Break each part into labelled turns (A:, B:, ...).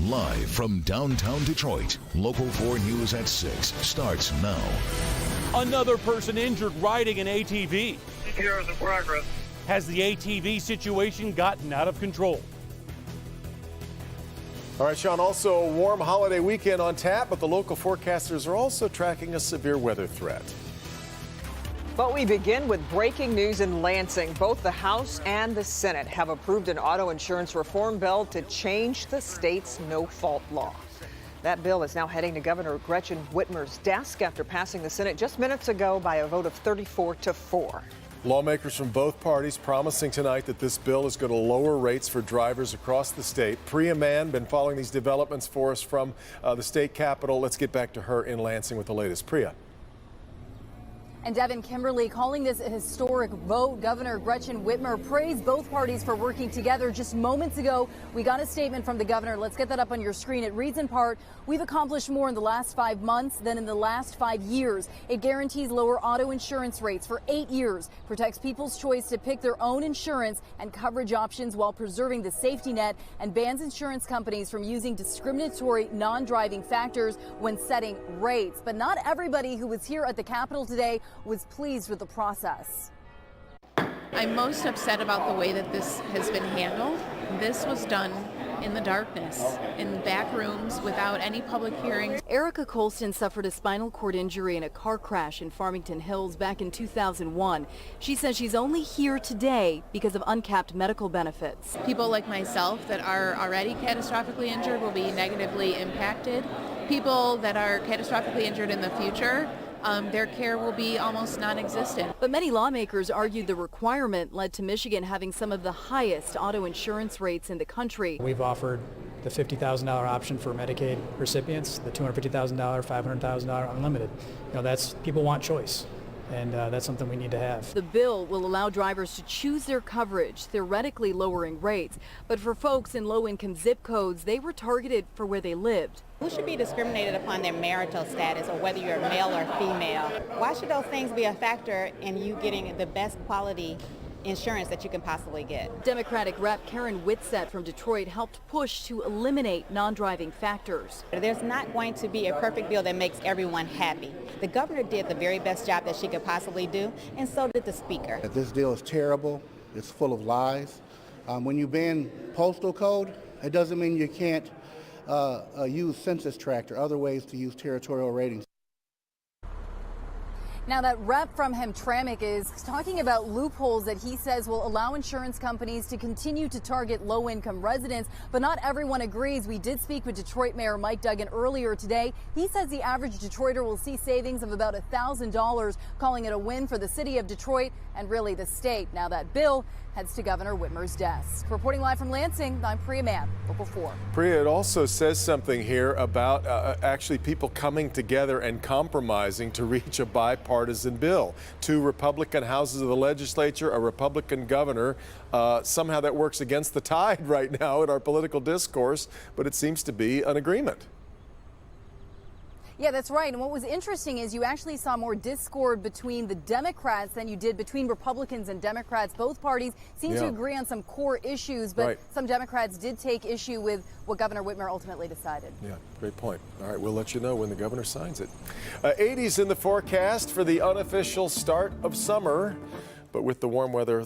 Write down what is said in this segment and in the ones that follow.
A: Live from downtown Detroit, Local 4 News at 6 starts now.
B: Another person injured riding an ATV.
C: CPR is in progress.
B: Has the ATV situation gotten out of control?
D: All right, Sean, also a warm holiday weekend on tap, but the local forecasters are also tracking a severe weather threat.
E: But we begin with breaking news in Lansing. Both the House and the Senate have approved an auto insurance reform bill to change the state's no-fault law. That bill is now heading to Governor Gretchen Whitmer's desk after passing the Senate just minutes ago by a vote of 34-4.
D: Lawmakers from both parties promising tonight that this bill is going to lower rates for drivers across the state. Priya Mann been following these developments for us from the state capitol. Let's get back to her in Lansing with the latest. Priya.
F: And Devin, Kimberly calling this a historic vote. Governor Gretchen Whitmer praised both parties for working together. Just moments ago, we got a statement from the governor. Let's get that up on your screen. It reads in part, "We've accomplished more in the last 5 months than in the last 5 years. It guarantees lower auto insurance rates for 8 years, protects people's choice to pick their own insurance and coverage options while preserving the safety net, and bans insurance companies from using discriminatory non-driving factors when setting rates." But not everybody who was here at the Capitol today was pleased with the process.
G: I'm most upset about the way that this has been handled. This was done in the darkness, in back rooms, without any public hearings.
H: Erica Colston suffered a spinal cord injury in a car crash in Farmington Hills back in 2001. She says she's only here today because of uncapped medical benefits.
G: People like myself that are already catastrophically injured will be negatively impacted. People that are catastrophically injured in the future, their care will be almost non-existent.
H: But many lawmakers argued the requirement led to Michigan having some of the highest auto insurance rates in the country.
I: We've offered the $50,000 option for Medicaid recipients, the $250,000, $500,000 unlimited. That's, people want choice. And that's something we need to have.
H: The bill will allow drivers to choose their coverage, theoretically lowering rates. But for folks in low-income zip codes, they were targeted for where they lived.
J: Who should be discriminated upon their marital status or whether you're male or female? Why should those things be a factor in you getting the best quality insurance that you can possibly get?
H: Democratic Rep Karen Whitsett from Detroit helped push to eliminate non-driving factors.
J: There's not going to be a perfect bill that makes everyone happy. The governor did the very best job that she could possibly do, and so did the speaker.
K: This deal is terrible. It's full of lies. When you ban postal code, it doesn't mean you can't use census tract or other ways to use territorial ratings.
F: Now, that rep from Hamtramck is talking about loopholes that he says will allow insurance companies to continue to target low-income residents, but not everyone agrees. We did speak with Detroit Mayor Mike Duggan earlier today. He says the average Detroiter will see savings of about $1,000, calling it a win for the city of Detroit and really the state. Now that bill heads to Governor Whitmer's desk. Reporting live from Lansing, I'm Priya Mann, Local 4.
D: Priya, it also says something here about actually people coming together and compromising to reach a bipartisan bill. 2 Republican houses of the legislature, a Republican governor. Somehow that works against the tide right now in our political discourse, but it seems to be an agreement.
F: Yeah, that's right. And what was interesting is you actually saw more discord between the Democrats than you did between Republicans and Democrats. Both parties seem to agree on some core issues, but some Democrats did take issue with what Governor Whitmer ultimately decided. Yeah, great point. All right, we'll let you know when the governor signs it. 80s in the forecast for the unofficial start of summer, but with the warm weather,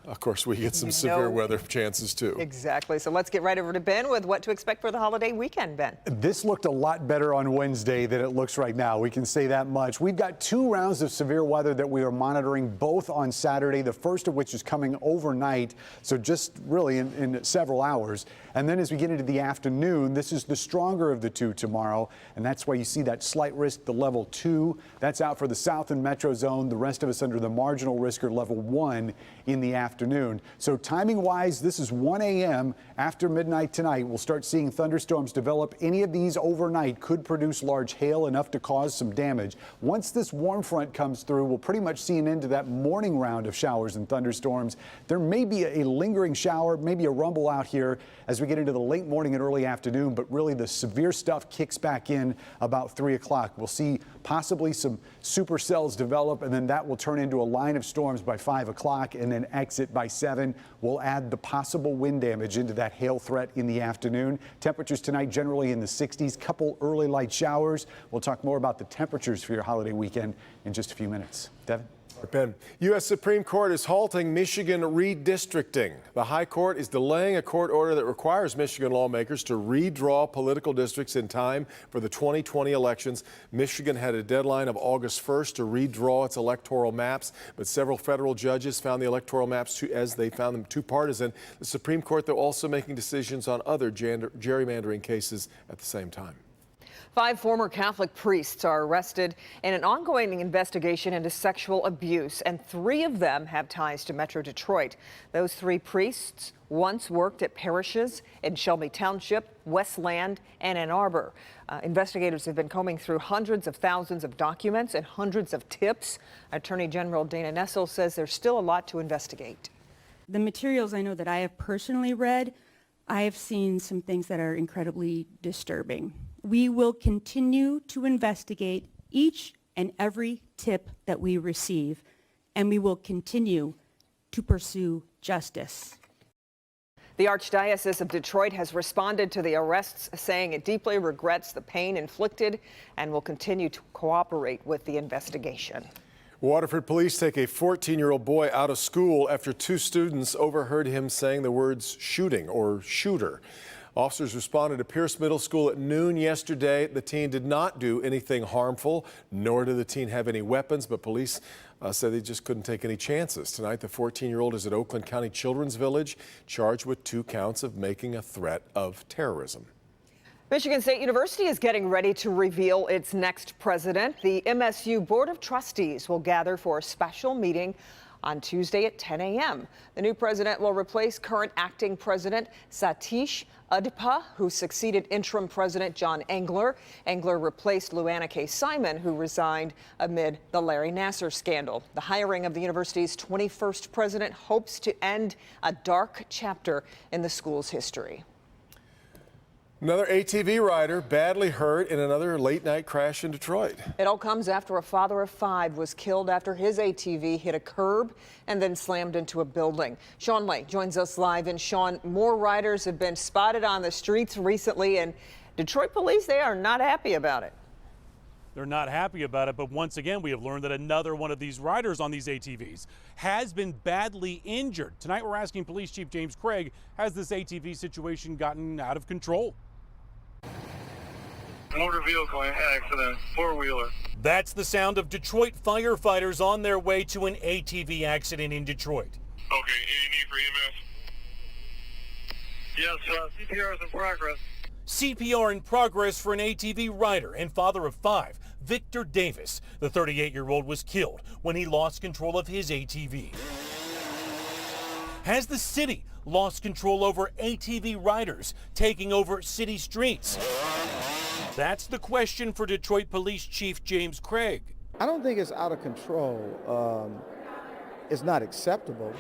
F: of course, we get some severe weather chances, too.
E: Exactly. So let's get right over to Ben with what to expect for the holiday weekend, Ben.
L: This looked a lot better on Wednesday than it looks right now. We can say that much. We've got 2 rounds of severe weather that we are monitoring, both on Saturday, the first of which is coming overnight, so just really in several hours. And then as we get into the afternoon, this is the stronger of the 2 tomorrow, and that's why you see that slight risk, the level 2. That's out for the south and metro zone. The rest of us under the marginal risk or level 1 in the afternoon. So timing-wise, this is 1 a.m. After midnight tonight. We'll start seeing thunderstorms develop. Any of these overnight could produce large hail, enough to cause some damage. Once this warm front comes through, we'll pretty much see an end to that morning round of showers and thunderstorms. There may be a lingering shower, maybe a rumble out here as we get into the late morning and early afternoon, but really the severe stuff kicks back in about 3 o'clock. We'll see possibly some supercells develop, and then that will turn into a line of storms by 5 o'clock and then exit it by 7. We'll add the possible wind damage into that hail threat in the afternoon. Temperatures tonight generally in the 60s, couple early light showers. We'll talk more about the temperatures for your holiday weekend in just a few minutes. Devin?
D: Ben, U.S. Supreme Court is halting Michigan redistricting. The High Court is delaying a court order that requires Michigan lawmakers to redraw political districts in time for the 2020 elections. Michigan had a deadline of August 1st to redraw its electoral maps, but several federal judges found the electoral maps too partisan. The Supreme Court, though, also making decisions on other gerrymandering cases at the same time.
E: 5 former Catholic priests are arrested in an ongoing investigation into sexual abuse, and 3 of them have ties to Metro Detroit. Those 3 priests once worked at parishes in Shelby Township, Westland, and Ann Arbor. Investigators have been combing through hundreds of thousands of documents and hundreds of tips. Attorney General Dana Nessel says there's still a lot to investigate.
C: The materials I know that I have personally read, I have seen some things that are incredibly disturbing. We will continue to investigate each and every tip that we receive, and we will continue to pursue justice.
E: The Archdiocese of Detroit has responded to the arrests, saying it deeply regrets the pain inflicted and will continue to cooperate with the investigation.
D: Waterford police take a 14-year-old boy out of school after 2 students overheard him saying the words shooting or shooter. Officers responded to Pierce Middle School at noon yesterday. The teen did not do anything harmful, nor did the teen have any weapons, but police said they just couldn't take any chances. Tonight, the 14-year-old is at Oakland County Children's Village, charged with 2 counts of making a threat of terrorism.
E: Michigan State University is getting ready to reveal its next president. The MSU Board of Trustees will gather for a special meeting on Tuesday at 10 a.m. The new president will replace current acting president Satish Udpa, who succeeded interim president John Engler. Engler replaced Luana K. Simon, who resigned amid the Larry Nassar scandal. The hiring of the university's 21st president hopes to end a dark chapter in the school's history.
D: Another ATV rider badly hurt in another late-night crash in Detroit.
E: It all comes after a father of 5 was killed after his ATV hit a curb and then slammed into a building. Sean Lake joins us live. And Sean, more riders have been spotted on the streets recently, and Detroit police, they are not happy about it.
B: They're not happy about it, but once again, we have learned that another one of these riders on these ATVs has been badly injured. Tonight, we're asking Police Chief James Craig, has this ATV situation gotten out of control?
M: Motor vehicle accident, 4-wheeler.
B: That's the sound of Detroit firefighters on their way to an ATV accident in Detroit.
M: Okay, any need for EMS? Yes, CPR is in progress.
B: CPR in progress for an ATV rider and father of 5, Victor Davis. The 38-year-old was killed when he lost control of his ATV. Has the city lost control over ATV riders taking over city streets? That's the question for Detroit Police Chief James Craig.
N: I don't think it's out of control. It's not acceptable.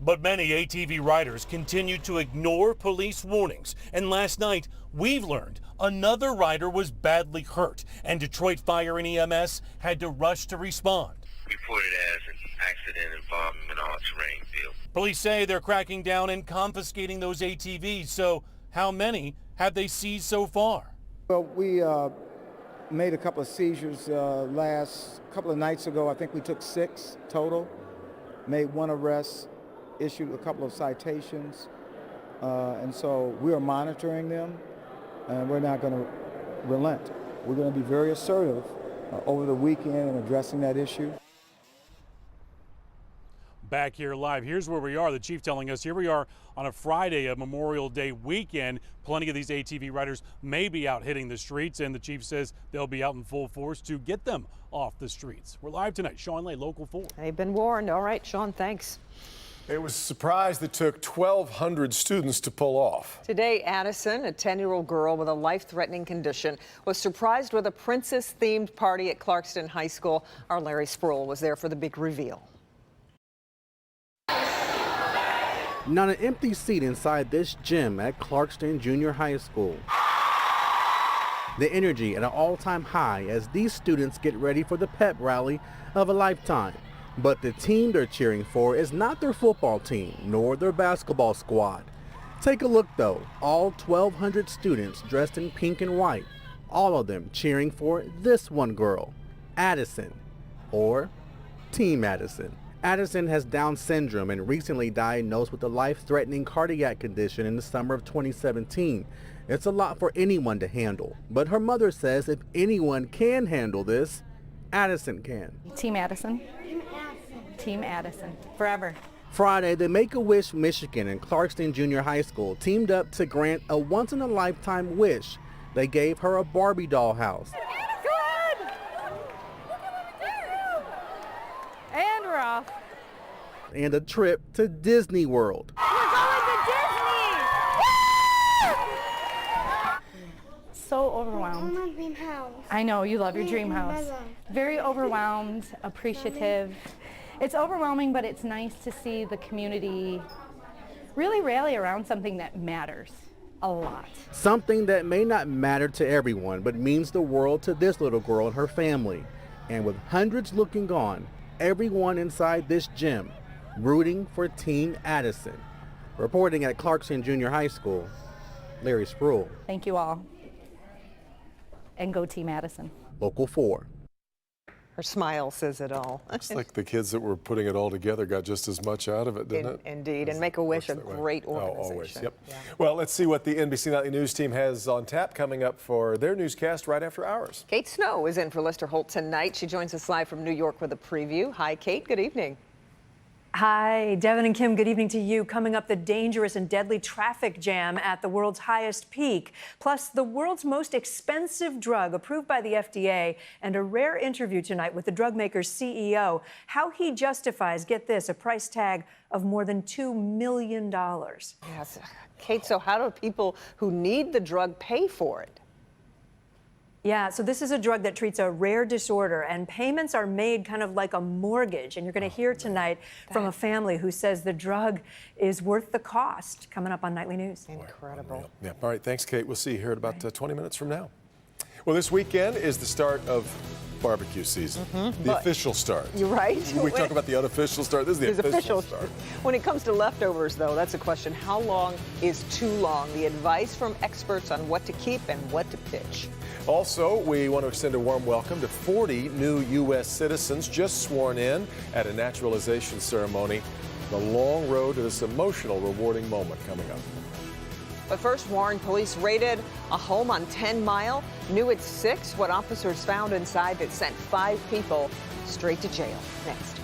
B: But many ATV riders continue to ignore police warnings. And last night, we've learned another rider was badly hurt, and Detroit Fire and EMS had to rush to respond.
M: Reported as an accident involving an all-terrain vehicle.
B: Police say they're cracking down and confiscating those ATVs. So how many have they seized so far?
N: Well, we made a couple of seizures last couple of nights ago. I think we took 6 total, made 1 arrest, issued a couple of citations, and so we are monitoring them, and we're not going to relent. We're going to be very assertive over the weekend in addressing that issue.
B: Back here live, here's where we are. The chief telling us here we are on a Friday of Memorial Day weekend. Plenty of these ATV riders may be out hitting the streets, and the chief says they'll be out in full force to get them off the streets. We're live tonight. Sean Lay, Local 4.
E: They've been warned. All right, Sean, thanks.
D: It was a surprise that took 1,200 students to pull off.
E: Today, Addison, a 10-year-old girl with a life-threatening condition, was surprised with a princess-themed party at Clarkston High School. Our Larry Sproul was there for the big reveal.
O: Not an empty seat inside this gym at Clarkston Junior High School. The energy at an all-time high as these students get ready for the pep rally of a lifetime. But the team they're cheering for is not their football team, nor their basketball squad. Take a look though, all 1,200 students dressed in pink and white, all of them cheering for this one girl, Addison, or Team Addison. Addison has Down syndrome and recently diagnosed with a life-threatening cardiac condition in the summer of 2017. It's a lot for anyone to handle, but her mother says if anyone can handle this, Addison can.
P: Team Addison. Team Addison. Forever.
O: Friday, the Make-A-Wish Michigan and Clarkston Junior High School teamed up to grant a once-in-a-lifetime wish. They gave her a Barbie doll house.
P: Good! And we're off.
O: And a trip to Disney World.
P: We're going to Disney! So overwhelmed.
Q: I want my dream house.
P: I know, you love your dream house. Very overwhelmed, appreciative. It's overwhelming, but it's nice to see the community really rally around something that matters a lot.
O: Something that may not matter to everyone, but means the world to this little girl and her family. And with hundreds looking on, everyone inside this gym rooting for Team Addison. Reporting at Clarkston Junior High School, Larry Spruill.
P: Thank you all. And go Team Addison.
O: Local 4.
E: Her smile says it all.
D: Looks like the kids that were putting it all together got just as much out of it, didn't it?
E: Indeed, and Make-A-Wish, a great organization.
D: Oh, always, yep. Yeah. Well, let's see what the NBC Nightly News team has on tap coming up for their newscast right after ours.
E: Kate Snow is in for Lister Holt tonight. She joins us live from New York with a preview. Hi, Kate. Good evening.
R: Hi, Devin and Kim, good evening to you. Coming up, the dangerous and deadly traffic jam at the world's highest peak, plus the world's most expensive drug approved by the FDA, and a rare interview tonight with the drug maker's CEO, how he justifies, get this, a price tag of more than $2 million.
E: Yes. Kate, so how do people who need the drug pay for it?
R: Yeah, so this is a drug that treats a rare disorder, and payments are made kind of like a mortgage. And you're going to hear tonight from a family who says the drug is worth the cost. Coming up on Nightly News.
E: Incredible.
D: Yeah. All right, thanks, Kate. We'll see you here in about 20 minutes from now. Well, this weekend is the start of barbecue season, the official start.
E: You're right.
D: We talk about the unofficial start. This is the official start.
E: When it comes to leftovers, though, that's a question. How long is too long? The advice from experts on what to keep and what to pitch.
D: Also, we want to extend a warm welcome to 40 new U.S. citizens just sworn in at a naturalization ceremony. The long road to this emotional, rewarding moment coming up.
E: But first, Warren police raided a home on 10 Mile. Knew it's 6 what officers found inside that sent 5 people straight to jail. Next.